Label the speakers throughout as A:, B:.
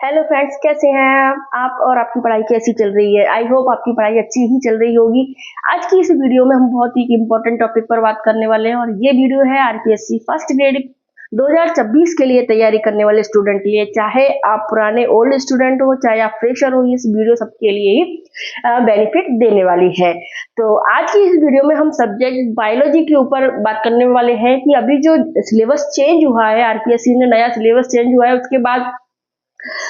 A: Hello friends, कैसे हैं आप और आपकी पढ़ाई कैसी चल रही है। आई होप आपकी पढ़ाई अच्छी ही चल रही होगी। आज की इस वीडियो में हम बहुत ही इम्पोर्टेंट टॉपिक पर बात करने वाले हैं और ये वीडियो है आरपीएससी फर्स्ट ग्रेड 2026 के लिए तैयारी करने वाले स्टूडेंट के लिए। चाहे आप पुराने ओल्ड स्टूडेंट हो, चाहे आप फ्रेशर हो, इस वीडियो सबके लिए ही बेनिफिट देने वाली है। तो आज की इस वीडियो में हम सब्जेक्ट बायोलॉजी के ऊपर बात करने वाले हैं कि अभी जो सिलेबस चेंज हुआ है, आरपीएससी ने नया सिलेबस चेंज हुआ है, उसके बाद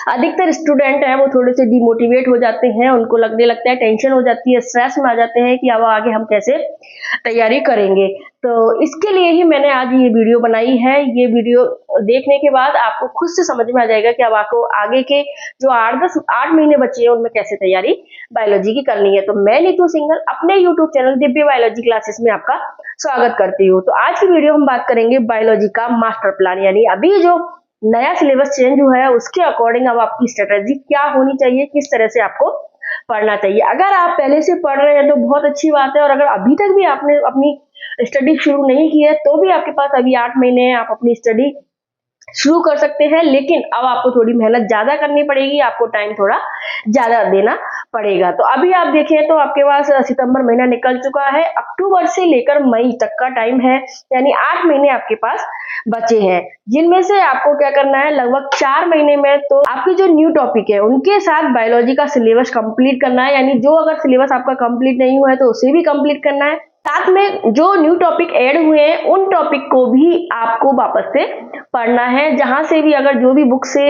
A: अधिकतर स्टूडेंट हैं वो थोड़े से डिमोटिवेट हो जाते हैं। उनको लगने लगता है, टेंशन हो जाती है, स्ट्रेस में आ जाते हैं कि अब आगे हम कैसे तैयारी करेंगे। तो इसके लिए ही मैंने आज ये वीडियो बनाई है। ये वीडियो देखने के बाद आपको खुद से समझ में आ जाएगा कि अब आपको आगे के जो 8 महीने बचे हैं उनमें कैसे तैयारी बायोलॉजी की करनी है। तो मैं नीतू सिंघल अपने YouTube channel Divya biology classes में आपका स्वागत करती हूँ। तो आज की वीडियो हम बात करेंगे बायोलॉजी का मास्टर प्लान, यानी अभी जो नया सिलेबस चेंज हुआ है उसके अकॉर्डिंग अब आपकी स्ट्रेटेजी क्या होनी चाहिए, किस तरह से आपको पढ़ना चाहिए। अगर आप पहले से पढ़ रहे हैं तो बहुत अच्छी बात है, और अगर अभी तक भी आपने अपनी स्टडी शुरू नहीं की है तो भी आपके पास अभी 8 महीने हैं, आप अपनी स्टडी शुरू कर सकते हैं। लेकिन अब आपको थोड़ी मेहनत ज्यादा करनी पड़ेगी, आपको टाइम थोड़ा ज्यादा देना पड़ेगा। तो अभी आप देखें तो आपके पास सितंबर महीना निकल चुका है, अक्टूबर से लेकर मई तक का टाइम है, यानी 8 महीने आपके पास बचे हैं, जिनमें से आपको क्या करना है, लगभग 4 महीने में तो आपके जो न्यू टॉपिक है उनके साथ बायोलॉजी का सिलेबस कंप्लीट करना है। यानी जो अगर सिलेबस आपका कंप्लीट नहीं हुआ है तो उसे भी कंप्लीट करना है। साथ में जो न्यू टॉपिक ऐड हुए हैं उन टॉपिक को भी आपको वापस से पढ़ना है। जहां से भी अगर जो भी बुक से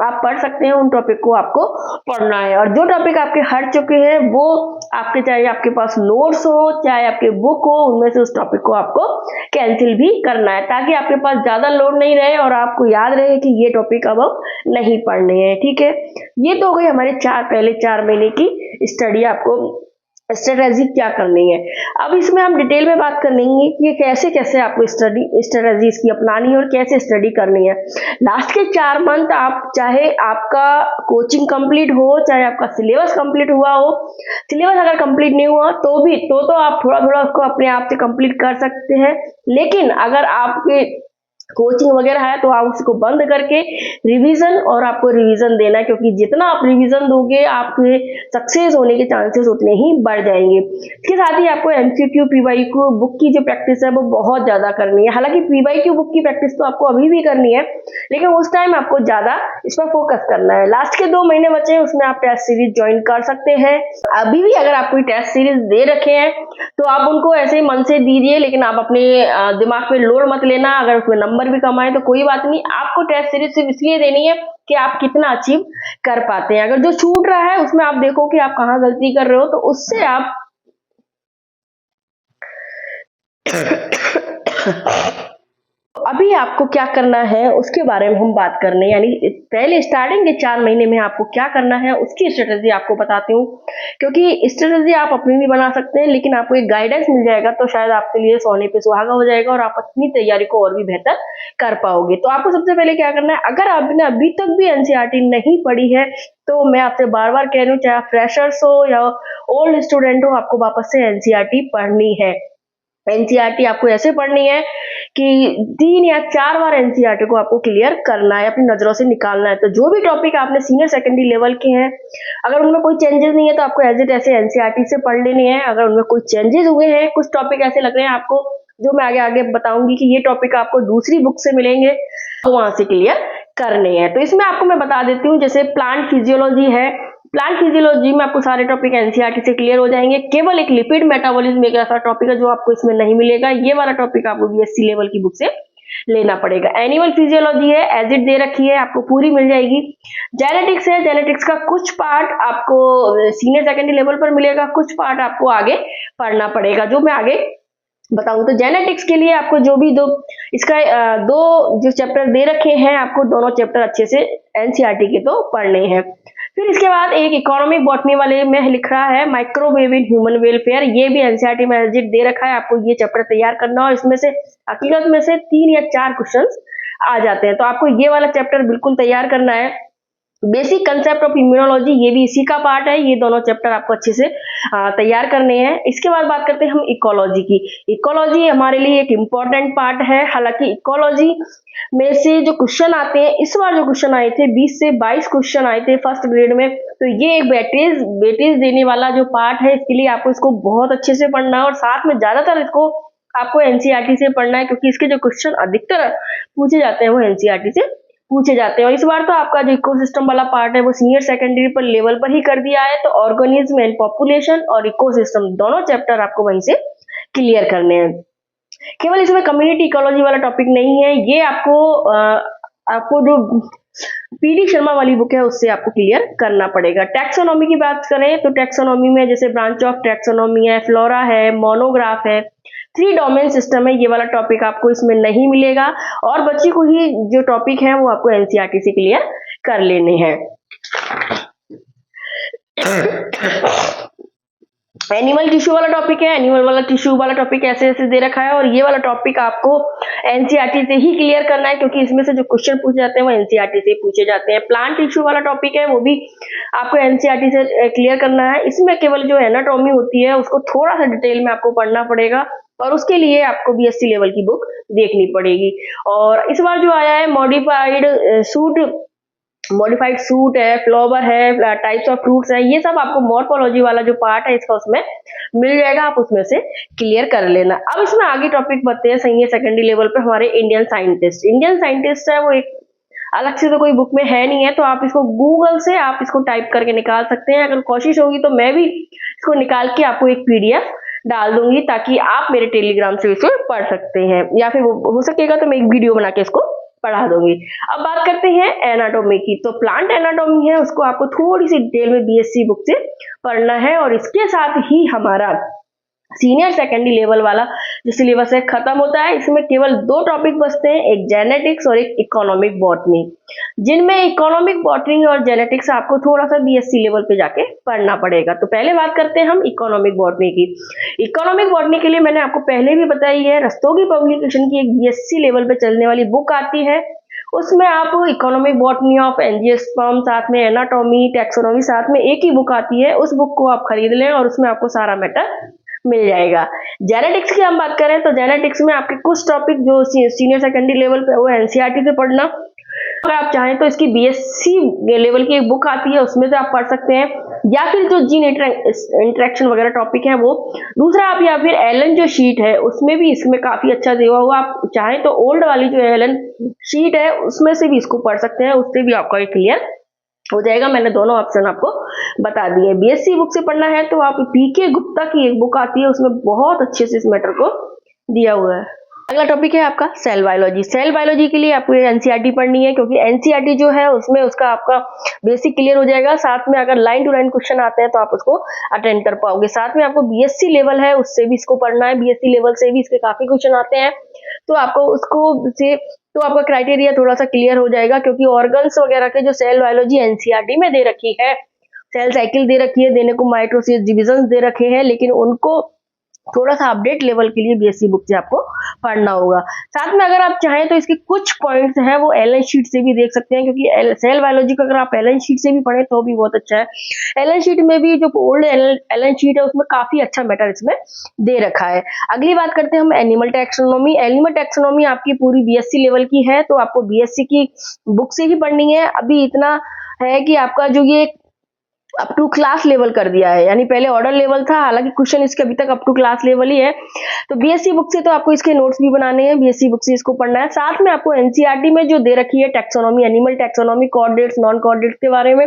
A: आप पढ़ सकते हैं उन टॉपिक को आपको पढ़ना है। और जो टॉपिक आपके हट चुके हैं वो आपके, चाहे आपके पास नोट्स हो चाहे आपके बुक हो, उनमें से उस टॉपिक को आपको कैंसिल भी करना है, ताकि आपके पास ज्यादा लोड नहीं रहे और आपको याद रहे कि ये टॉपिक अब नहीं पढ़ने हैं। ठीक है, ये तो हो गई हमारे पहले 4 महीने की स्टडी, आपको स्ट्रेटेजी क्या करनी है। अब इसमें हम डिटेल में बात करेंगे कि कैसे कैसे आपको स्ट्रेटेजी इसकी अपनानी है और कैसे स्टडी करनी है। लास्ट के 4 मंथ आप, चाहे आपका कोचिंग कंप्लीट हो चाहे आपका सिलेबस कंप्लीट हुआ हो, सिलेबस अगर कंप्लीट नहीं हुआ तो भी तो आप थोड़ा थोड़ा उसको अपने आप से कंप्लीट कर सकते हैं। लेकिन अगर आपके कोचिंग वगैरह है तो आप उसको बंद करके रिवीजन, और आपको रिवीजन देना है, क्योंकि जितना आप रिवीजन दोगे आपके सक्सेस होने के चांसेस उतने ही बढ़ जाएंगे। इसके साथ ही आपको एमसीक्यू पीवाईक्यू बुक की जो प्रैक्टिस है वो बहुत ज्यादा करनी है। हालांकि पीवाईक्यू बुक की प्रैक्टिस तो आपको अभी भी करनी है, लेकिन उस टाइम आपको ज्यादा इस पर फोकस करना है। लास्ट के 2 महीने बचे हैं, उसमें आप टेस्ट सीरीज ज्वाइन कर सकते हैं। अभी भी अगर आप कोई टेस्ट सीरीज दे रखे हैं तो आप उनको ऐसे ही मन से दीजिए, लेकिन आप अपने दिमाग पे लोड मत लेना। अगर उसमें नंबर भी कम आए तो कोई बात नहीं, आपको टेस्ट सीरीज सिर्फ इसलिए देनी है कि आप कितना अचीव कर पाते हैं। अगर जो छूट रहा है उसमें आप देखो कि आप कहां गलती कर रहे हो, तो उससे आप अभी आपको क्या करना है उसके बारे में हम बात करने, यानी पहले स्टार्टिंग के 4 महीने में आपको क्या करना है उसकी स्ट्रेटेजी आपको बताती हूँ। क्योंकि स्ट्रेटेजी आप अपनी भी बना सकते हैं, लेकिन आपको एक गाइडेंस मिल जाएगा तो शायद आपके लिए सोने पे सुहागा हो जाएगा और आप अपनी तैयारी को और भी बेहतर कर पाओगे। तो आपको सबसे पहले क्या करना है, अगर आपने अभी तक भी एनसीईआरटी नहीं पढ़ी है तो मैं आपसे बार बार कह रही हूँ, चाहे फ्रेशर्स हो या ओल्ड स्टूडेंट हो, आपको वापस से एनसीईआरटी पढ़नी है। एनसीईआरटी आपको ऐसे पढ़नी है कि 3 या 4 बार एनसीईआरटी को आपको क्लियर करना है, अपनी नजरों से निकालना है। तो जो भी टॉपिक आपने सीनियर सेकेंडरी लेवल के हैं, अगर उनमें कोई चेंजेस नहीं है तो आपको एज इट ऐसे एनसीईआरटी से पढ़ लेनी है। अगर उनमें कोई चेंजेस हुए हैं, कुछ टॉपिक ऐसे लग रहे हैं आपको, जो मैं आगे आगे बताऊंगी कि ये टॉपिक आपको दूसरी बुक से मिलेंगे, तो वहां से क्लियर करने हैं। तो इसमें आपको मैं बता देती हूँ, जैसे प्लांट फिजियोलॉजी है, प्लांट फिजियोलॉजी में आपको सारे टॉपिक एनसीईआरटी से क्लियर हो जाएंगे। केवल एक लिपिड मेटाबॉलिज्म एक ऐसा टॉपिक है जो आपको इसमें नहीं मिलेगा, ये वाला टॉपिक आपको बीएससी लेवल की बुक से लेना पड़ेगा। एनिमल फिजियोलॉजी है, एज इट दे रखी है, आपको पूरी मिल जाएगी। जेनेटिक्स है, जेनेटिक्स का कुछ पार्ट आपको सीनियर सेकेंडरी लेवल पर मिलेगा, कुछ पार्ट आपको आगे पढ़ना पड़ेगा, जो मैं आगे बताऊं। तो जेनेटिक्स के लिए आपको जो भी इसका 2 जो चैप्टर दे रखे हैं, आपको दोनों चैप्टर अच्छे से एनसीईआरटी के तो पढ़ने हैं। फिर इसके बाद एक इकोनॉमिक बॉटनी वाले में लिख रहा है माइक्रोवेव इन ह्यूमन वेलफेयर, ये भी एनसीईआरटी में एज इट दे रखा है, आपको ये चैप्टर तैयार करना, और इसमें से हकीकत में से 3 या 4 क्वेश्चन आ जाते हैं। तो आपको ये वाला चैप्टर बिल्कुल तैयार करना है। बेसिक कंसेप्ट ऑफ इम्यूनोलॉजी, ये भी इसी का पार्ट है। ये दोनों चैप्टर आपको अच्छे से तैयार करने हैं। इसके बाद बात करते हैं हम इकोलॉजी की। इकोलॉजी हमारे लिए एक इम्पॉर्टेंट पार्ट है। हालांकि इकोलॉजी में से जो क्वेश्चन आते हैं, इस बार जो क्वेश्चन आए थे 20 से 22 क्वेश्चन आए थे फर्स्ट ग्रेड में, तो ये एक वेटेज देने वाला जो पार्ट है, इसके लिए आपको इसको बहुत अच्छे से पढ़ना है और साथ में ज्यादातर इसको आपको एनसीईआरटी से पढ़ना है, क्योंकि इसके जो क्वेश्चन अधिकतर पूछे जाते हैं वो एनसीईआरटी से पूछे जाते हैं। और इस बार तो आपका जो इकोसिस्टम वाला पार्ट है वो सीनियर सेकेंडरी पर लेवल पर ही कर दिया है, तो ऑर्गेनिज्म एंड पॉपुलेशन और इकोसिस्टम दोनों चैप्टर आपको वहीं से क्लियर करने हैं। केवल इसमें कम्युनिटी इकोलॉजी वाला टॉपिक नहीं है, ये आपको जो पीडी शर्मा वाली बुक है उससे आपको क्लियर करना पड़ेगा। टैक्सोनॉमी की बात करें तो टैक्सोनॉमी में जैसे ब्रांच ऑफ टैक्सोनॉमी है, फ्लोरा है, मोनोग्राफ है, 3 डोमेन सिस्टम है, ये वाला टॉपिक आपको इसमें नहीं मिलेगा और बच्चे को ही जो टॉपिक है वो आपको एनसीईआरटी से क्लियर कर लेने हैं। एनिमल टिश्यू वाला टॉपिक है, एनिमल वाला टिश्यू वाला टॉपिक ऐसे ऐसे दे रखा है और ये वाला टॉपिक आपको एनसीईआरटी से ही क्लियर करना है, क्योंकि इसमें से जो क्वेश्चन पूछे जाते हैं वो एनसीईआरटी से पूछे जाते हैं। प्लांट टिश्यू वाला टॉपिक है, वो भी आपको एनसीईआरटी से क्लियर करना है। इसमें केवल जो एनाटॉमी होती है उसको थोड़ा सा डिटेल में आपको पढ़ना पड़ेगा और उसके लिए आपको बीएससी लेवल की बुक देखनी पड़ेगी। और इस बार जो आया है मॉडिफाइड सूट है, फ्लावर है, टाइप्स ऑफ फ्रूट्स है, ये सब आपको मॉर्फोलॉजी वाला जो पार्ट है इसका उसमें मिल जाएगा, आप उसमें से क्लियर कर लेना। अब इसमें आगे टॉपिक बढ़ते हैं सीनियर सेकेंडरी लेवल पे हमारे इंडियन साइंटिस्ट है, वो एक अलग से तो कोई बुक में है नहीं है, तो आप इसको गूगल से आप इसको टाइप करके निकाल सकते हैं। अगर कोशिश होगी तो मैं भी इसको निकाल के आपको एक पीडीएफ डाल दूंगी ताकि आप मेरे टेलीग्राम से इसे पढ़ सकते हैं, या फिर हो सकेगा तो मैं एक वीडियो बना के इसको पढ़ा दूंगी। अब बात करते हैं एनाटॉमी की। तो प्लांट एनाटॉमी है, उसको आपको थोड़ी सी डिटेल में बीएससी बुक से पढ़ना है और इसके साथ ही हमारा सीनियर सेकेंडरी लेवल वाला जो सिलेबस है खत्म होता है। इसमें केवल 2 टॉपिक बचते हैं, एक जेनेटिक्स और एक इकोनॉमिक बॉटनी, जिनमें इकोनॉमिक बॉटनी और जेनेटिक्स आपको थोड़ा सा बीएससी लेवल पे जाके पढ़ना पड़ेगा। तो पहले बात करते हैं हम इकोनॉमिक बॉटनी की। इकोनॉमिक बॉटनी के लिए मैंने आपको पहले भी बताई है, रस्तोगी पब्लिकेशन की एक बीएससी लेवल पे चलने वाली बुक आती है, उसमें आप इकोनॉमिक बॉटनी ऑफ एंजियोस्पर्म, साथ में एनाटॉमी, टैक्सोनॉमी, साथ में एक ही बुक आती है, उस बुक को आप खरीद लें और उसमें आपको सारा मैटर मिल जाएगा। जेनेटिक्स की हम बात करें तो जेनेटिक्स में आपके कुछ टॉपिक जो सीनियर सेकेंडरी लेवल पे वो एनसीईआरटी से पढ़ना, अगर आप चाहें तो इसकी बीएससी लेवल की एक बुक आती है उसमें से आप पढ़ सकते हैं, या फिर जो जीन इंटरेक्शन वगैरह टॉपिक है वो दूसरा आप, या फिर एलन जो शीट है उसमें भी इसमें काफी अच्छा दिया हुआ, आप चाहें तो ओल्ड वाली जो एलन शीट है उसमें से भी इसको पढ़ सकते हैं, उससे भी आपका क्लियर हो जाएगा। मैंने दोनों ऑप्शन आपको बता दिए। बीएससी बुक से पढ़ना है तो आप पीके गुप्ता की एक बुक आती है, उसमें बहुत अच्छे से इस मैटर को दिया हुआ है। अगला टॉपिक है आपका सेल बायोलॉजी। सेल बायोलॉजी के लिए आपको एनसीईआरटी पढ़नी है, क्योंकि एनसीईआरटी जो है उसमें उसका आपका बेसिक क्लियर हो जाएगा। साथ में अगर लाइन टू लाइन क्वेश्चन आते हैं तो आप उसको अटेंड कर पाओगे। साथ में आपको बीएससी लेवल है उससे भी इसको पढ़ना है, बीएससी लेवल से भी इसके काफी क्वेश्चन आते हैं, तो आपको उसको से तो आपका क्राइटेरिया थोड़ा सा क्लियर हो जाएगा, क्योंकि ऑर्गन्स वगैरह के जो सेल बायोलॉजी एनसीईआरटी में दे रखी है, सेल साइकिल दे रखी है, देने को माइटोसिस डिविजन दे रखे हैं, लेकिन उनको थोड़ा सा अपडेट लेवल के लिए बीएससी बुक से आपको पढ़ना होगा। साथ में अगर आप चाहें तो इसके कुछ पॉइंट्स हैं वो एलन शीट से भी देख सकते हैं, क्योंकि सेल बायोलॉजी को अगर आप एलन शीट से भी पढ़ें तो भी बहुत अच्छा है। एलन शीट में भी जो ओल्ड एलन शीट है उसमें काफी अच्छा मैटर इसमें दे रखा है। अगली बात करते हैं हम एनिमल टैक्सोनॉमी। एनिमल टैक्सोनॉमी आपकी पूरी बीएससी लेवल की है, तो आपको बीएससी की बुक से ही पढ़नी है। अभी इतना है कि आपका जो ये अप टू क्लास लेवल कर दिया है, यानी पहले ऑर्डर लेवल था, हालांकि क्वेश्चन इसके अभी तक अप टू क्लास लेवल ही है। तो बीएससी बुक से तो आपको इसके नोट्स भी बनाने हैं, बीएससी बुक से इसको पढ़ना है। साथ में आपको एनसीईआरटी में जो दे रखी है taxonomy, animal taxonomy, chordates, non chordates के बारे में,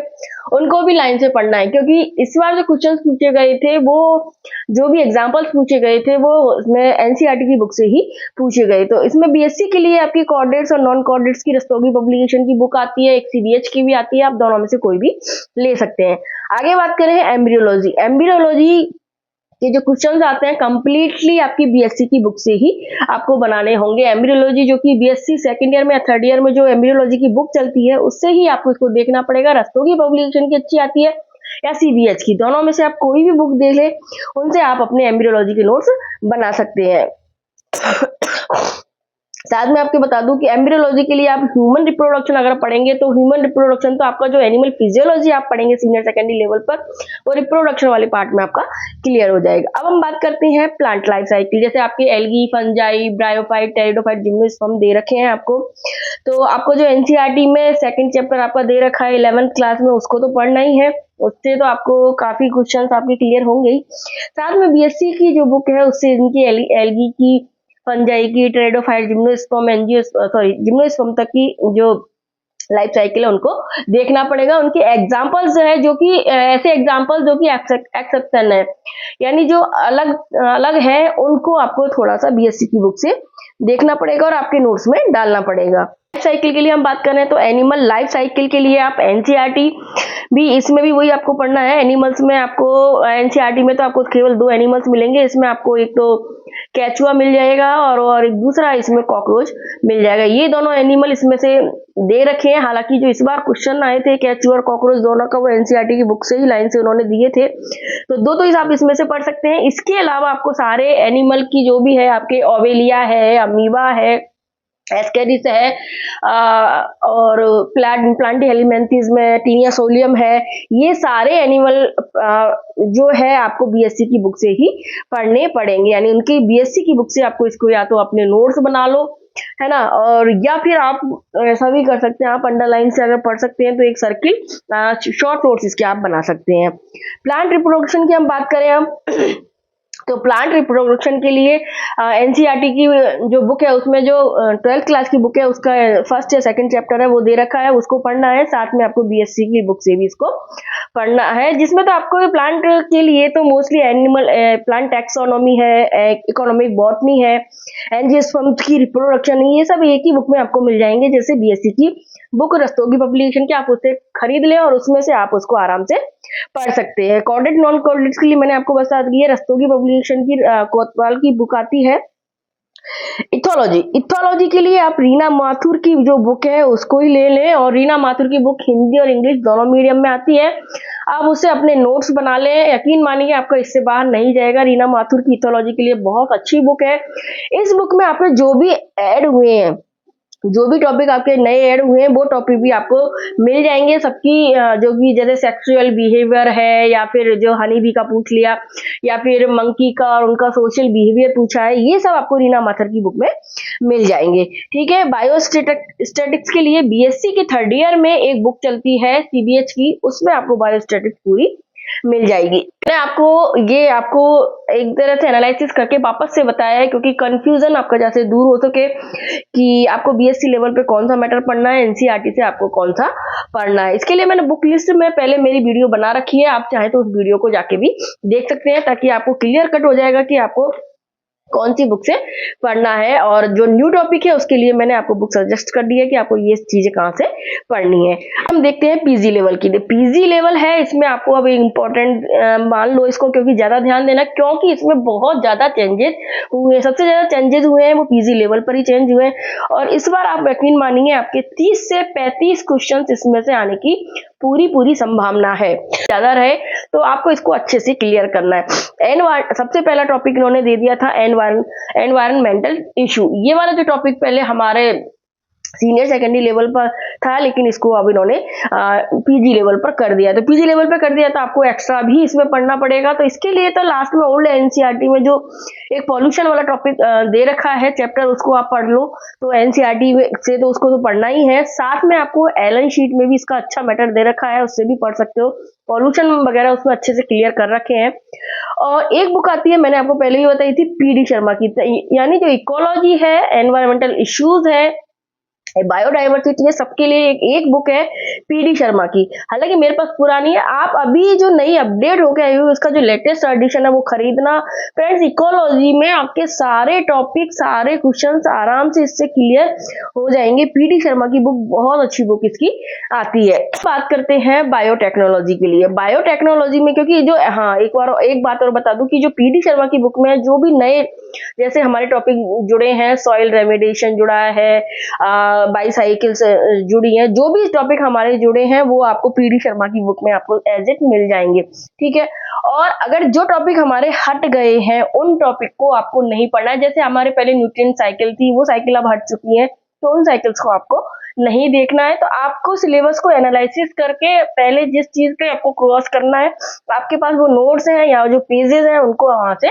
A: उनको भी लाइन से पढ़ना है, क्योंकि इस बार जो क्वेश्चन पूछे गए थे वो जो भी एग्जाम्पल्स पूछे गए थे वो इसमें एनसीईआरटी की बुक से ही पूछे गए। तो इसमें बीएससी के लिए आपकी कॉर्डेट्स और नॉन कॉर्डेट्स की रस्तोगी पब्लिकेशन की बुक आती है, एक सीबीएच की भी आती है, आप दोनों में से कोई भी ले सकते हैं। आगे बात करें एम्ब्रियोलॉजी। एम्ब्रियोलॉजी के जो क्वेश्चंस आते हैं कंप्लीटली आपकी बीएससी की बुक से ही आपको बनाने होंगे। एम्ब्रियोलॉजी जो कि बीएससी सेकंड ईयर में या थर्ड ईयर में जो एम्ब्रियोलॉजी की बुक चलती है उससे ही आपको इसको देखना पड़ेगा। रस्तोगी पब्लिकेशन की अच्छी आती है या सीबीएच की, दोनों में से आप कोई भी बुक देख ले, उनसे आप अपने एम्ब्रियोलॉजी के नोट्स बना सकते हैं। साथ में आपको बता दूं कि एम्ब्रियोलॉजी के लिए आप ह्यूमन रिप्रोडक्शन अगर पढ़ेंगे तो ह्यूमन रिप्रोडक्शन तो आपका जो एनिमल फिजियोलॉजी आप पढ़ेंगे सीनियर सेकेंडरी लेवल पर, वो रिप्रोडक्शन वाले पार्ट में आपका क्लियर हो जाएगा। अब हम बात करते हैं प्लांट लाइफ साइकिल, जैसे आपके algae, fungi, bryophyte, pteridophyte, gymnosperm दे रखे हैं आपको। तो आपको जो एनसीईआरटी में सेकंड चैप्टर आपका दे रखा है 11th क्लास में, उसको तो पढ़ना ही है, उससे तो आपको काफी क्वेश्चंस आपके क्लियर होंगे ही। साथ में बीएससी की जो बुक है उससे इनकी एल्गी की, फंजाई की, टेरिडोफाइट, जिम्नोस्पर्म, जिम्नोस्पर्म तक की जो लाइफ साइकिल है उनको देखना पड़ेगा। उनके एग्जांपल्स है जो कि ऐसे एग्जांपल्स जो कि एक्सेप्शन है, यानी जो अलग अलग है, उनको आपको थोड़ा सा बीएससी की बुक से देखना पड़ेगा और आपके नोट्स में डालना पड़ेगा। लाइफ साइकिल के लिए हम बात करें तो एनिमल लाइफ साइकिल के लिए आप एनसीईआरटी भी, इसमें भी वही आपको पढ़ना है। एनिमल्स में आपको एनसीईआरटी में तो आपको केवल 2 एनिमल्स मिलेंगे, इसमें आपको एक तो केचुआ मिल जाएगा और एक दूसरा इसमें कॉकरोच मिल जाएगा। ये दोनों एनिमल इसमें से दे रखे हैं। हालांकि जो इस बार क्वेश्चन आए थे केचुआ और कॉकरोच दोनों का, वो एनसीईआरटी की बुक से ही लाइन से उन्होंने दिए थे, तो दो तो इस आप इसमें से पढ़ सकते हैं। इसके अलावा आपको सारे एनिमल की जो भी है, आपके ओवेलिया है, अमीबा है, एस्केरिस है, और प्लांटी हेलिमेंथिस में टीनिया सोलियम है, ये सारे एनिमल जो है आपको बीएससी की बुक से ही पढ़ने पड़ेंगे। यानी उनकी बीएससी की बुक से आपको इसको या तो अपने नोट्स बना लो, है ना, और या फिर आप ऐसा भी कर सकते हैं, आप अंडरलाइन से अगर पढ़ सकते हैं तो एक सर्किल शॉर्ट नोट्स इसके आप बना सकते हैं। प्लांट रिप्रोडक्शन की हम बात करें हम तो प्लांट रिप्रोडक्शन के लिए एनसीईआरटी की जो बुक है उसमें जो 12th क्लास की बुक है उसका फर्स्ट या सेकंड चैप्टर है वो दे रखा है, उसको पढ़ना है। साथ में आपको बीएससी की बुक से भी इसको पढ़ना है, जिसमें तो आपको प्लांट के लिए तो मोस्टली एनिमल प्लांट टैक्सोनॉमी है, इकोनॉमिक बॉटनी है, एंजियोस्पर्म की रिप्रोडक्शन, ये सब एक ही बुक में आपको मिल जाएंगे। जैसे बीएससी की बुक रस्तोगी पब्लिकेशन की, आप उसे खरीद लें और उसमें से आप उसको आराम से पढ़ सकते हैं। कोडेड नॉन कोडेड के लिए मैंने आपको बता दी है, रस्तोगी पब्लिकेशन की कोतवाल की बुक आती है। इथोलॉजी के लिए आप रीना माथुर की जो बुक है उसको ही ले लें, और रीना माथुर की बुक हिंदी और इंग्लिश दोनों मीडियम में आती है। आप उसे अपने नोट्स बना लें, यकीन मानिए आपका इससे बाहर नहीं जाएगा। रीना माथुर की इथोलॉजी के लिए बहुत अच्छी बुक है। इस बुक में आपके जो भी ऐड हुए हैं, जो भी टॉपिक आपके नए ऐड हुए हैं, वो टॉपिक भी आपको मिल जाएंगे सबकी, जो भी जैसे सेक्सुअल बिहेवियर है, या फिर जो हनी बी का पूछ लिया, या फिर मंकी का और उनका सोशल बिहेवियर पूछा है, ये सब आपको रीना माथुर की बुक में मिल जाएंगे। ठीक है। बायोस्टैटिक्स के लिए बीएससी के 3rd ईयर में एक बुक चलती है सीबीएच की, उसमें आपको बायोस्टैटिक्स पूरी मिल जाएगी। मैंने आपको एक तरह से एनालिसिस करके वापस से बताया है, क्योंकि कंफ्यूजन आपका जैसे दूर हो सके कि आपको बीएससी लेवल पे कौन सा मैटर पढ़ना है, एनसीईआरटी से आपको कौन सा पढ़ना है। इसके लिए मैंने बुक लिस्ट में पहले मेरी वीडियो बना रखी है, आप चाहे तो उस वीडियो को जाके भी देख सकते हैं, ताकि आपको क्लियर कट हो जाएगा कि आपको कौन सी बुक से पढ़ना है। और जो न्यू टॉपिक है उसके लिए मैंने आपको बुक सजेस्ट कर दी है कि आपको ये चीजें कहाँ से पढ़नी है। हम देखते हैं पीजी लेवल की। पीजी लेवल है, इसमें आपको अब इंपॉर्टेंट मान लो इसको, क्योंकि ज्यादा ध्यान देना, क्योंकि इसमें बहुत ज्यादा चेंजेस हुए हैं। सबसे ज्यादा चेंजेस हुए हैं वो पीजी लेवल पर ही चेंज हुए हैं, और इस बार आप यकीन मानिए आपके 30 से 35 क्वेश्चन इसमें से आने की पूरी संभावना है। ज्यादा रहे तो आपको इसको अच्छे से क्लियर करना है। सबसे पहला टॉपिक इन्होंने दे दिया था एनवायरमेंटल इशू। ये वाला जो टॉपिक पहले हमारे सीनियर सेकेंडरी लेवल पर था, लेकिन इसको अब इन्होंने पीजी लेवल पर कर दिया। तो पीजी लेवल पर कर दिया तो आपको एक्स्ट्रा भी इसमें पढ़ना पड़ेगा। तो इसके लिए तो लास्ट में ओल्ड एनसीईआरटी में जो एक पॉल्यूशन वाला टॉपिक दे रखा है चैप्टर, उसको आप पढ़ लो। तो एनसीईआरटी से तो उसको तो पढ़ना ही है। साथ में आपको एलन शीट में भी इसका अच्छा मैटर दे रखा है, उससे भी पढ़ सकते हो। पॉल्यूशन वगैरह उसमें अच्छे से क्लियर कर रखे हैं। और एक बुक आती है, मैंने आपको पहले ही बताई थी, पीडी शर्मा की, यानी जो इकोलॉजी है, एनवायरमेंटल इश्यूज है, बायोडाइवर्सिटी है, सबके लिए एक बुक है पीडी शर्मा की। हालांकि मेरे पास पुरानी है, आप अभी जो नई अपडेट हो गया है उसका जो लेटेस्ट एडिशन है वो खरीदना। फ्रेंड्स, इकोलॉजी में आपके सारे टॉपिक, सारे क्वेश्चंस आराम से इससे क्लियर हो जाएंगे। पीडी शर्मा की बुक बहुत अच्छी बुक इसकी आती है। बात करते हैं बायोटेक्नोलॉजी के लिए। बायोटेक्नोलॉजी में क्योंकि जो एक बात और बता दूं कि जो पीडी शर्मा की बुक में जो भी नए जैसे हमारे टॉपिक जुड़े हैं, सॉइल रेमेडिएशन जुड़ा है, बाईसाइकिल्स जुड़ी हैं, जो भी टॉपिक हमारे जुड़े हैं वो आपको पीडी शर्मा की बुक में आपको एज इट मिल जाएंगे, ठीक है। और अगर जो टॉपिक हमारे हट गए हैं उन टॉपिक को आपको नहीं पढ़ना है, जैसे हमारे पहले न्यूट्रिएंट साइकिल थी, वो साइकिल अब हट चुकी है, तो उन साइकिल्स को आपको नहीं देखना है। तो आपको सिलेबस को एनालिसिस करके पहले जिस चीज पे आपको क्रॉस करना है, आपके पास वो नोट्स हैं या जो पेजेस हैं उनको वहां से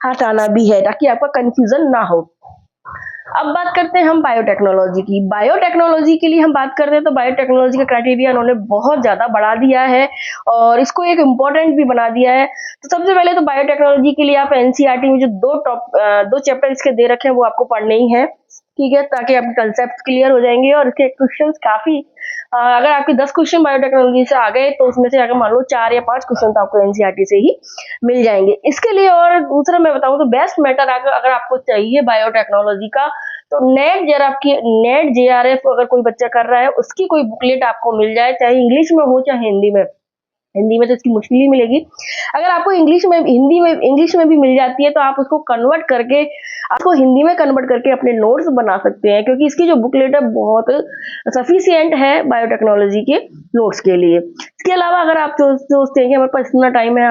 A: हटाना भी है, ताकि आपका कंफ्यूजन ना हो। अब बात करते हैं हम बायोटेक्नोलॉजी की। बायोटेक्नोलॉजी के लिए हम बात करते हैं तो बायोटेक्नोलॉजी का क्राइटेरिया उन्होंने बहुत ज्यादा बढ़ा दिया है और इसको एक इम्पोर्टेंट भी बना दिया है। तो सबसे पहले तो बायोटेक्नोलॉजी के लिए आप एनसीईआरटी में जो दो चैप्टर इसके दे रखे हैं वो आपको पढ़ने ही है, ठीक है, ताकि आपके कंसेप्ट क्लियर हो जाएंगे। और इसके क्वेश्चन काफी, अगर आपके 10 क्वेश्चन बायोटेक्नोलॉजी से आ गए तो उसमें से अगर मान लो 4 या 5 क्वेश्चन तो आपको एनसीईआरटी से ही मिल जाएंगे। इसके लिए और दूसरा मैं बताऊं तो बेस्ट मेथड अगर आपको चाहिए बायोटेक्नोलॉजी का, तो नेट जेआरएफ अगर कोई बच्चा कर रहा है उसकी कोई बुकलेट आपको मिल जाए, चाहे इंग्लिश में हो चाहे हिंदी में। हिंदी में तो इसकी मुश्किल ही मिलेगी। अगर आपको इंग्लिश में भी मिल जाती है तो आप उसको हिंदी में कन्वर्ट करके अपने नोट्स बना सकते हैं, क्योंकि इसकी जो बुकलेट है बहुत सफिशिएंट है बायोटेक्नोलॉजी के नोट्स के लिए। इसके अलावा अगर आप सोचते हैं कि हमारे पास इतना टाइम है,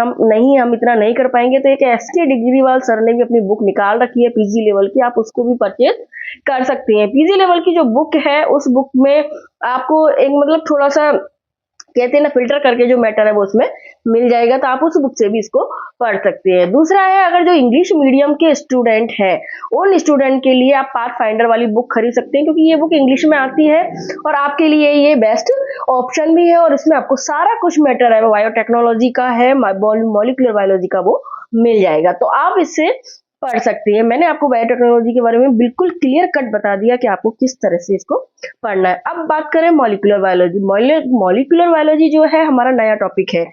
A: हम इतना नहीं कर पाएंगे, तो एक एसके डिग्रीवाल सर ने भी अपनी बुक निकाल रखी है पीजी लेवल की, आप उसको भी परचेज कर सकते हैं। पीजी लेवल की जो बुक है उस बुक में आपको एक मतलब थोड़ा सा कहते हैं ना फिल्टर करके जो मैटर है वो उसमें मिल जाएगा, तो आप उस बुक से भी इसको पढ़ सकते हैं। दूसरा है, अगर जो इंग्लिश मीडियम के स्टूडेंट हैं उन स्टूडेंट के लिए आप पाथ फाइंडर वाली बुक खरीद सकते हैं, क्योंकि ये बुक इंग्लिश में आती है और आपके लिए ये बेस्ट ऑप्शन भी है। और इसमें आपको सारा कुछ मैटर है वो बायोटेक्नोलॉजी का है, मॉलिक्यूलर बायोलॉजी का वो मिल जाएगा, तो आप इससे पढ़ सकते हैं। मैंने आपको बायोटेक्नोलॉजी के बारे में बिल्कुल क्लियर कट बता दिया कि आपको किस तरह से इसको पढ़ना है। अब बात करें मॉलिक्यूलर बायोलॉजी। मॉलिक्यूलर बायोलॉजी जो है हमारा नया टॉपिक है,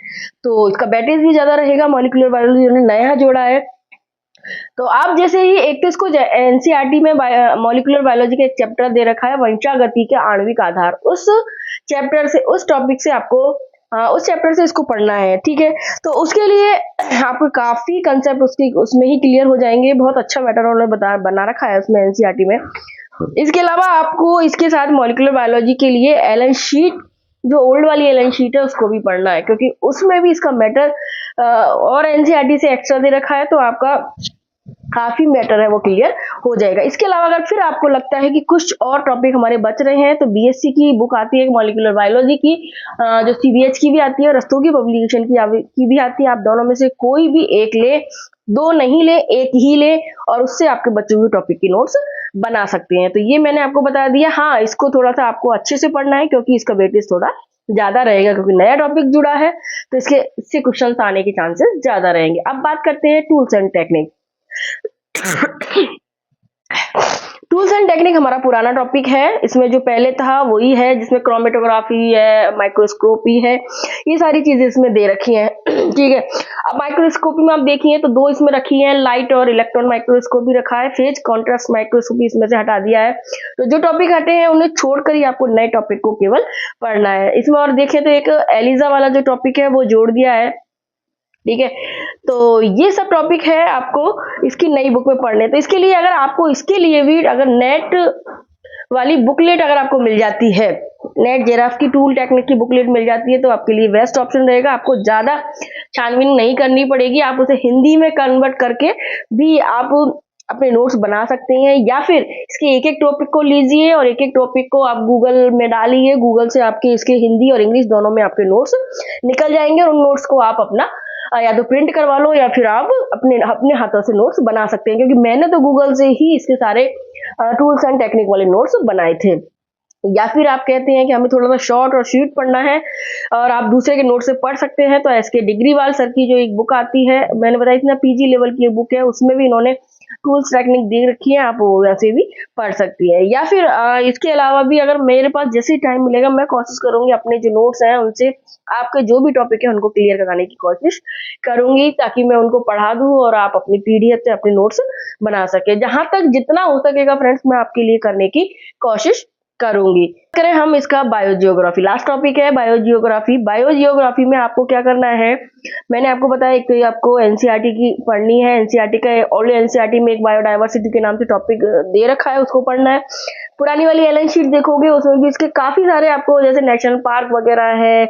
A: तो इसका वेटेज भी ज्यादा रहेगा। मॉलिक्यूलर बायोलॉजी ने नया जोड़ा है, तो आप जैसे ही एक तो इसको एनसीईआरटी में मॉलिक्यूलर बायोलॉजी का एक चैप्टर दे रखा है वंशागति के आणविक आधार, उस चैप्टर से, उस टॉपिक से आपको उस चैप्टर से इसको पढ़ना है, ठीक है। तो उसके लिए आपको काफी कंसेप्ट उसमें ही क्लियर हो जाएंगे। बहुत अच्छा मैटर उन्होंने बना रखा है उसमें एनसीईआरटी में। इसके अलावा आपको इसके साथ मॉलिक्यूलर बायोलॉजी के लिए एलन शीट, जो ओल्ड वाली एलन शीट है, उसको भी पढ़ना है, क्योंकि उसमें भी इसका मैटर और एनसीईआरटी से एक्स्ट्रा दे रखा है, तो आपका काफी मैटर है वो क्लियर हो जाएगा। इसके अलावा अगर फिर आपको लगता है कि कुछ और टॉपिक हमारे बच रहे हैं, तो बीएससी की बुक आती है मॉलिक्यूलर बायोलॉजी की, जो सीबीएच की भी आती है और रस्तोगी पब्लिकेशन की भी आती है। आप दोनों में से कोई भी एक ले, दो नहीं ले, एक ही ले, और उससे आपके बच्चों के टॉपिक की नोट्स बना सकते हैं। तो ये मैंने आपको बता दिया। हाँ, इसको थोड़ा सा आपको अच्छे से पढ़ना है, क्योंकि इसका वेटेज थोड़ा ज्यादा रहेगा, क्योंकि नया टॉपिक जुड़ा है, तो इससे क्वेश्चन आने के चांसेस ज्यादा रहेंगे। अब बात करते हैं tools and technique. Tools and technique हमारा पुराना टॉपिक है। इसमें जो पहले था वही है, जिसमें क्रोमेटोग्राफी है, माइक्रोस्कोपी है, ये सारी चीजें इसमें दे रखी हैं, ठीक है। अब माइक्रोस्कोपी में आप देखिए तो दो इसमें रखी हैं, लाइट और इलेक्ट्रॉन माइक्रोस्कोपी रखा है, फेज कॉन्ट्रास्ट माइक्रोस्कोपी इसमें से हटा दिया है। तो जो टॉपिक हटे हैं उन्हें छोड़कर ही आपको नए टॉपिक को केवल पढ़ना है। इसमें और देखें तो एक एलिजा वाला जो टॉपिक है वो जोड़ दिया है, ठीक है। तो ये सब टॉपिक है आपको इसकी नई बुक में पढ़ने। तो इसके लिए अगर आपको इसके लिए भी अगर नेट वाली बुकलेट अगर आपको मिल जाती है, नेट जेआरएफ की टूल टेक्निक की बुकलेट मिल जाती है, तो आपके लिए बेस्ट ऑप्शन रहेगा। आपको ज्यादा छानबीन नहीं करनी पड़ेगी, आप उसे हिंदी में कन्वर्ट करके भी आप अपने नोट्स बना सकते हैं, या फिर इसके एक एक टॉपिक को लीजिए और एक एक टॉपिक को आप गूगल में डालिए, गूगल से आपके इसके हिंदी और इंग्लिश दोनों में आपके नोट्स निकल जाएंगे, और उन नोट्स को आप अपना या तो प्रिंट करवा लो या फिर आप अपने हाथों से नोट्स बना सकते हैं, क्योंकि मैंने तो गूगल से ही इसके सारे टूल्स एंड टेक्निक वाले नोट्स बनाए थे। या फिर आप कहते हैं कि हमें थोड़ा सा शॉर्ट और स्वीट पढ़ना है और आप दूसरे के नोट से पढ़ सकते हैं, तो एसके डिग्रीवाल सर की जो एक बुक आती है, मैंने बताई थी ना पीजी लेवल की बुक है, उसमें भी इन्होंने टूल्स टेक्निक दे रखी है, आप वैसे भी पढ़ सकती है। या फिर इसके अलावा भी अगर मेरे पास जैसे टाइम मिलेगा मैं कोशिश करूंगी अपने जो नोट्स हैं उनसे आपके जो भी टॉपिक है उनको क्लियर कराने की कोशिश करूंगी, ताकि मैं उनको पढ़ा दूं और आप अपनी पीडीएफ से अपने नोट्स बना सके। जहां तक जितना हो सकेगा फ्रेंड्स मैं आपके लिए करने की कोशिश करूंगी। करें हम इसका बायोजियोग्राफी, लास्ट टॉपिक है बायोजियोग्राफी। बायोजियोग्राफी में आपको क्या करना है, मैंने आपको बताया एक तो ये आपको एनसीईआरटी की पढ़नी है। एनसीईआरटी का ऑलरेडी एनसीईआरटी में एक बायोडायवर्सिटी के नाम से टॉपिक दे रखा है, उसको पढ़ना है। पुरानी वाली एलन शीट देखोगे, उसमें भी इसके काफी सारे आपको जैसे नेशनल पार्क वगैरह है,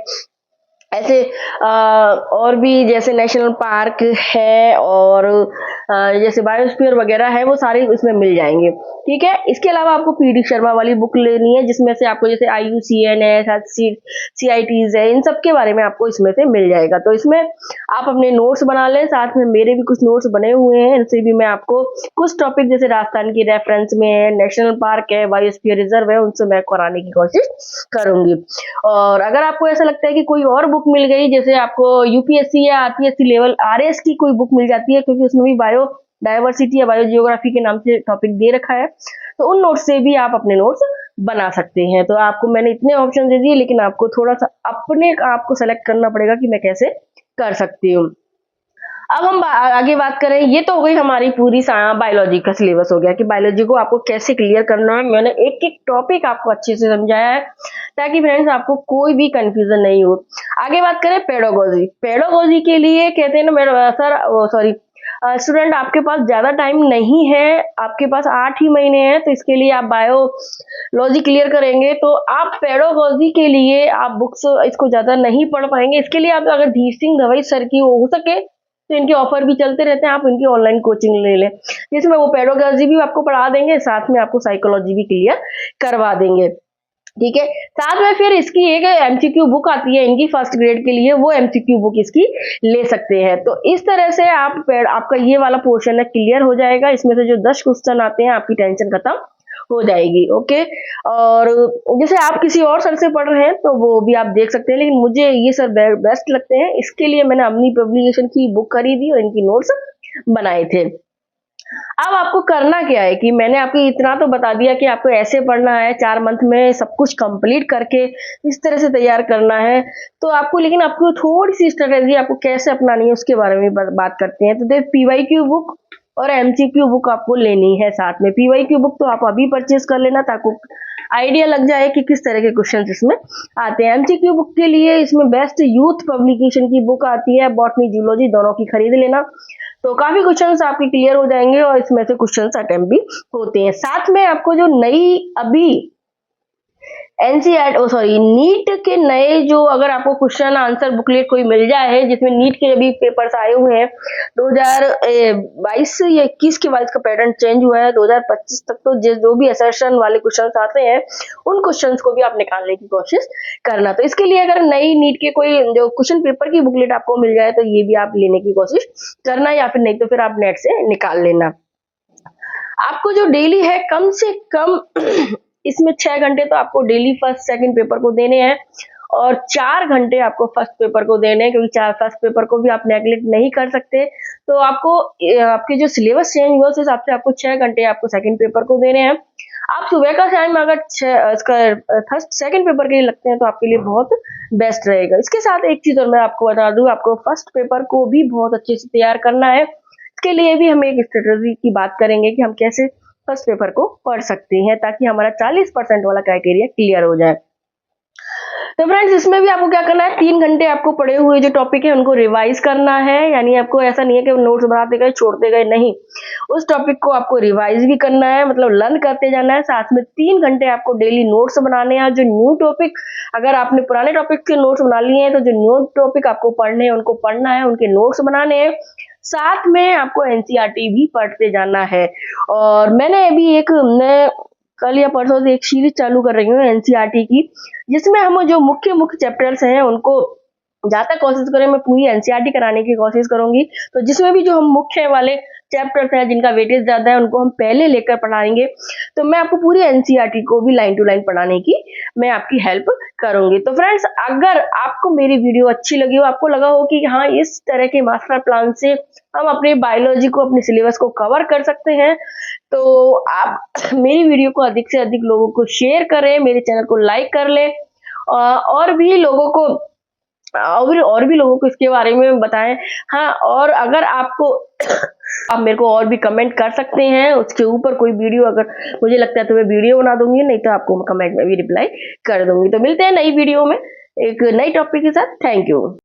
A: ऐसे और भी जैसे नेशनल पार्क है और जैसे बायोस्फीयर वगैरह है, वो सारे इसमें मिल जाएंगे। ठीक है, इसके अलावा आपको पीडी शर्मा वाली बुक लेनी है, जिसमें से आपको जैसे IUCN है, CITs है, इन सब के बारे में आपको इसमें से मिल जाएगा। तो इसमें आप अपने नोट्स बना लें, साथ में मेरे भी कुछ नोट्स बने हुए हैं, इनसे भी मैं आपको कुछ टॉपिक जैसे राजस्थान की रेफरेंस में है, नेशनल पार्क है, बायोस्फीयर रिजर्व है, उनसे मैं कराने की कोशिश करूंगी। और अगर आपको ऐसा लगता है कि कोई और बुक मिल गई, जैसे आपको UPSC या RPSC लेवल RS की कोई बुक मिल जाती है, क्योंकि उसमें भी बायो डायवर्सिटी या बायोजियोग्राफी के नाम से टॉपिक दे रखा है, तो उन नोट्स से भी आप अपने नोट्स बना सकते हैं। तो आपको मैंने इतने ऑप्शन दे दिए, लेकिन आपको थोड़ा सा अपने आप को सेलेक्ट करना पड़ेगा कि मैं कैसे कर सकती हूँ। अब हम आगे बात करें, ये तो हो गई हमारी पूरी बायोलॉजी का सिलेबस हो गया कि बायोलॉजी को आपको कैसे क्लियर करना है। मैंने एक एक टॉपिक आपको अच्छे से समझाया है, ताकि फ्रेंड्स आपको कोई भी कंफ्यूजन नहीं हो। आगे बात करें पेडागोजी। पेडागोजी के लिए कहते हैं ना मेरा सर, सॉरी स्टूडेंट, आपके पास ज्यादा टाइम नहीं है, आपके पास 8 ही महीने हैं, तो इसके लिए आप बायोलॉजी क्लियर करेंगे, तो आप पेडागोजी के लिए आप बुक्स इसको ज्यादा नहीं पढ़ पाएंगे। इसके लिए आप अगर धीर सिंह दवाई सर की हो सके तो इनके ऑफर भी चलते रहते हैं, आप इनकी ऑनलाइन कोचिंग ले लें, जिसमें वो पेडागोजी भी आपको पढ़ा देंगे, साथ में आपको साइकोलॉजी भी क्लियर करवा देंगे। ठीक है, साथ में फिर इसकी एक MCQ बुक आती है इनकी फर्स्ट ग्रेड के लिए, वो MCQ बुक इसकी ले सकते हैं। तो इस तरह से आपका ये वाला पोर्शन है क्लियर हो जाएगा। इसमें से जो 10 क्वेश्चन आते हैं, आपकी टेंशन खत्म हो जाएगी। ओके, और जैसे आप किसी और सर से पढ़ रहे हैं तो वो भी आप देख सकते हैं, लेकिन मुझे ये सर बेस्ट लगते हैं, इसके लिए मैंने अपनी पब्लिकेशन की बुक खरीदी और इनकी नोट्स बनाए थे। अब आपको करना क्या है कि मैंने आपको इतना तो बता दिया कि आपको ऐसे पढ़ना है, 4 मंथ में सब कुछ कंप्लीट करके इस तरह से तैयार करना है। तो आपको, लेकिन आपको थोड़ी सी स्ट्रेटेजी आपको कैसे अपनानी है उसके बारे में बात करते हैं। तो देख, PYQ बुक और MCQ बुक आपको लेनी है साथ में। PYQ बुक तो आप अभी परचेज कर लेना, ताकि आइडिया लग जाए कि किस तरह के क्वेश्चन इसमें आते हैं। MCQ बुक के लिए इसमें बेस्ट यूथ पब्लिकेशन की बुक आती है, बॉटनी जूलॉजी दोनों की खरीद लेना, तो काफी क्वेश्चंस आपके क्लियर हो जाएंगे और इसमें से क्वेश्चंस अटेम्प्ट भी होते हैं। साथ में आपको जो नई अभी नीट के नए जो, अगर आपको क्वेश्चन आंसर बुकलेट कोई मिल जाए जिसमें नीट के अभी पेपर्स आए हुए हैं 2022 या 21 के बाद इसका पैटर्न चेंज हुआ है, 2025 तक तो जो भी असर्शन वाले क्वेश्चंस आते हैं उन क्वेश्चंस को भी आप निकालने की कोशिश करना। तो इसके लिए अगर नई नीट के कोई जो क्वेश्चन पेपर की बुकलेट आपको मिल जाए तो ये भी आप लेने की कोशिश करना, या फिर नहीं तो फिर आप नेट से निकाल लेना। आपको जो डेली है कम से कम इसमें 6 घंटे तो आपको डेली फर्स्ट सेकंड पेपर को देने हैं और 4 घंटे आपको फर्स्ट पेपर को देने हैं, क्योंकि फर्स्ट पेपर को भी आप नेग्लेक्ट नहीं कर सकते। तो आपको आपके जो सिलेबस चेंज हुआ उस हिसाब से आपको 6 घंटे आपको सेकंड पेपर को देने हैं। आप सुबह का टाइम अगर फर्स्ट सेकंड पेपर के लिए लगते हैं तो आपके लिए बहुत बेस्ट रहेगा। इसके साथ एक चीज और मैं आपको बता दूं, आपको फर्स्ट पेपर को भी बहुत अच्छे से तैयार करना है। इसके लिए भी हम एक स्ट्रेटेजी की बात करेंगे कि हम कैसे फर्स्ट पेपर को पढ़ सकते हैं, ताकि हमारा 40% वाला क्राइटेरिया क्लियर हो जाए। तो फ्रेंड्स, इसमें भी आपको क्या करना है, 3 घंटे आपको पढ़े हुए जो टॉपिक है उनको रिवाइज करना है। यानी आपको ऐसा नहीं है कि नोट्स बनाते गए छोड़ते गए, नहीं, उस टॉपिक को आपको रिवाइज भी करना है, मतलब लर्न करते जाना है। साथ में 3 घंटे आपको डेली नोट्स बनाने हैं। जो न्यू टॉपिक, अगर आपने पुराने टॉपिक के नोट्स बना लिए हैं तो जो न्यू टॉपिक आपको पढ़ने हैं उनको पढ़ना है, उनके नोट्स बनाने हैं। साथ में आपको NCERT भी पढ़ते जाना है। और मैंने अभी मैं कल या परसों से एक सीरीज चालू कर रही हूँ NCERT की, जिसमें हम जो मुख्य चैप्टर्स हैं उनको जहाँ तक कोशिश करें मैं पूरी NCERT कराने की कोशिश करूंगी। तो जिसमें भी जो हम मुख्य वाले चैप्टर्स हैं जिनका वेटेज ज्यादा है उनको हम पहले लेकर पढ़ाएंगे। तो मैं आपको पूरी NCERT को भी लाइन टू लाइन पढ़ाने की मैं आपकी हेल्प करूंगी। तो फ्रेंड्स, अगर आपको मेरी वीडियो अच्छी लगी हो, आपको लगा हो कि हाँ इस तरह के मास्टर प्लान से हम अपने बायोलॉजी को, अपने सिलेबस को कवर कर सकते हैं, तो आप मेरी वीडियो को अधिक से अधिक लोगों को शेयर करें, मेरे चैनल को लाइक कर लें और भी लोगों को इसके बारे में बताएं। हाँ, और अगर आपको आप मेरे को और भी कमेंट कर सकते हैं, उसके ऊपर कोई वीडियो अगर मुझे लगता है तो मैं वीडियो बना दूंगी, नहीं तो आपको कमेंट में भी रिप्लाई कर दूंगी। तो मिलते हैं नई वीडियो में एक नई टॉपिक के साथ। Thank you.